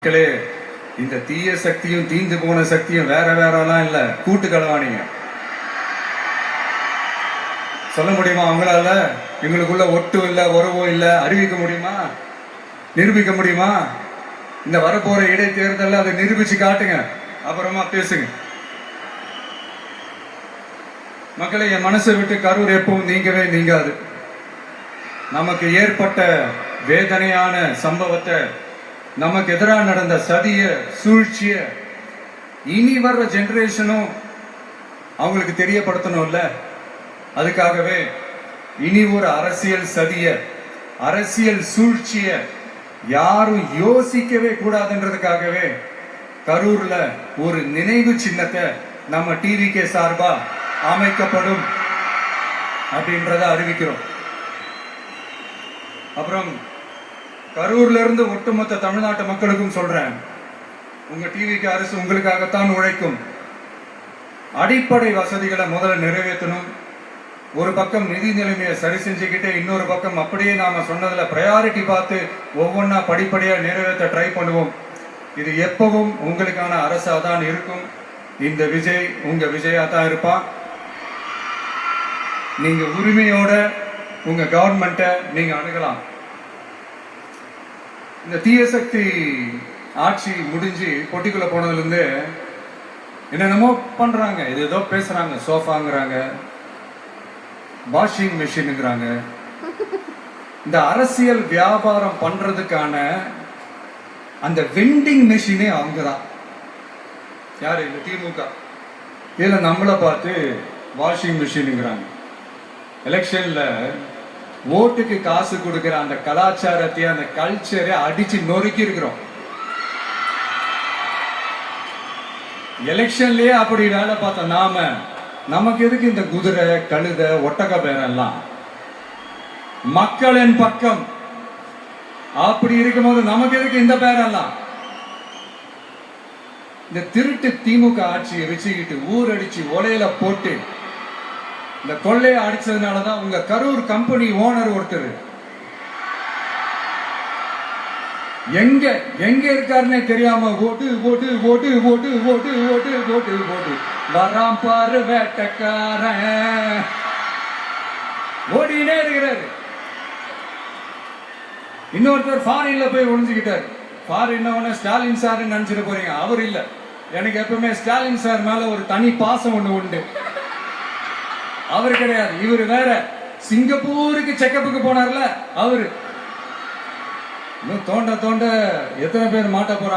மக்களே, இந்த தீய சக்தியும் தீந்து போன சக்தியும் வேற வேறலாம் இல்ல, கூட்டு களவாணிங்க. சொல்ல முடியுமா அவங்களால? எங்களுக்குள்ள ஒட்டும் இல்ல, உறவும் இல்ல, அறிவிக்க முடியுமா, நிரூபிக்க முடியுமா? இந்த வரப்போற இடைத்தேர்தல் அதை நிரூபிச்சு காட்டுங்க, அப்புறமா பேசுங்க. மக்களை, என் மனசை விட்டு கரூர் எப்பவும் நீங்கவே நீங்காது. நமக்கு ஏற்பட்ட வேதனையான சம்பவத்தை, நமக்கு எதிராக நடந்த சதிய சூழ்ச்சிய இனி வர்ற ஜெனரேஷனும் அவங்களுக்கு தெரியப்படுத்தணும்ல. அதுக்காகவே இனி ஒரு அரசியல் சதிய, அரசியல் சூழ்ச்சிய யாரும் யோசிக்கவே கூடாதுன்றதுக்காகவே கரூர்ல ஒரு நினைவு சின்னத்தை நம்ம டிவிகே சார்பா அமைக்கப்படும் அப்படின்றத அறிவிக்கிறோம். அப்புறம் கரூர்ல இருந்து ஒட்டுமொத்த தமிழ்நாட்டு மக்களுக்கும் சொல்றேன், உங்க டிவிக்கு அரசு உங்களுக்காகத்தான் உழைக்கும். அடிப்படை வசதிகளை முதல்ல நிறைவேற்றணும். ஒரு பக்கம் நிதி நிலைமையை சரி செஞ்சுக்கிட்டே, இன்னொரு பக்கம் அப்படியே நாம சொன்னதுல ப்ரையாரிட்டி பார்த்து ஒவ்வொன்றா படிப்படியா நிறைவேற்ற ட்ரை பண்ணுவோம். இது எப்பவும் உங்களுக்கான அரசா தான் இருக்கும். இந்த விஜய் உங்க விஜயா தான் இருப்பான். நீங்க உரிமையோட உங்க கவர்மெண்ட்டை நீங்க அணுகலாம். இந்த தீய சக்தி ஆட்சி முடிஞ்சு பொட்டிக்குள்ள போனதுல இருந்து என்னென்னமோ பண்றாங்க, இது ஏதோ பேசுறாங்க, சோஃபாங்கிறாங்க, வாஷிங் மிஷினுங்கிறாங்க. இந்த அரசியல் வியாபாரம் பண்றதுக்கான அந்த வெண்டிங் மிஷினே அவங்க தான். யாரு? இந்த திமுக. இதுல நம்மளை பார்த்து வாஷிங் மிஷினுங்கிறாங்க. எலெக்ஷன்ல ஓட்டுக்கு காசு கொடுக்கிற அந்த கலாச்சாரத்தை, அந்த கல்ச்சரை அடிச்சு நொறுக்கி இருக்கிறோம். எலெக்ஷன்லயே அப்படி வேலை பார்த்த நாம, நமக்கு எதுக்கு இந்த குதிரை, கழுதை, ஒட்டக பேரெல்லாம்? மக்களின் பக்கம் அப்படி இருக்கும்போது நமக்கு எதுக்கு இந்த பேரெல்லாம்? இந்த திருட்டு திமுக ஆட்சியை வச்சுக்கிட்டு ஊரடிச்சு ஒலையில போட்டு இந்த கொள்ளையை அடிச்சதுனாலதான் உங்க கரூர் கம்பெனி ஓனர் ஒருத்தர் எங்க எங்க இருக்காருன்னே தெரியாம ஓட்டு ஓட்டு ஓட்டு ஓட்டு ஓட்டு ஓட்டு ஓட்டு ஓட்டு வராம் பாரு வேட்டக்காரன் ஓடினே இருக்கிறாரு. இன்னொருத்தர் ஃபாரின்ல போய் ஒளிஞ்சுக்கிட்டாரு. ஃபாரின் ஸ்டாலின் சார் நினைச்சிட்டு போறீங்க, அவர் இல்ல. எனக்கு எப்பவுமே ஸ்டாலின் சார் மேல ஒரு தனி பாசம் ஒண்ணு உண்டு. அவர் கிடையாது, இவர் வேற. சிங்கப்பூருக்கு செக்கப்புக்கு போனார்ல அவரு. இன்னும் தோண்ட தோண்ட எத்தனை பேர் மாட்ட போறாங்க.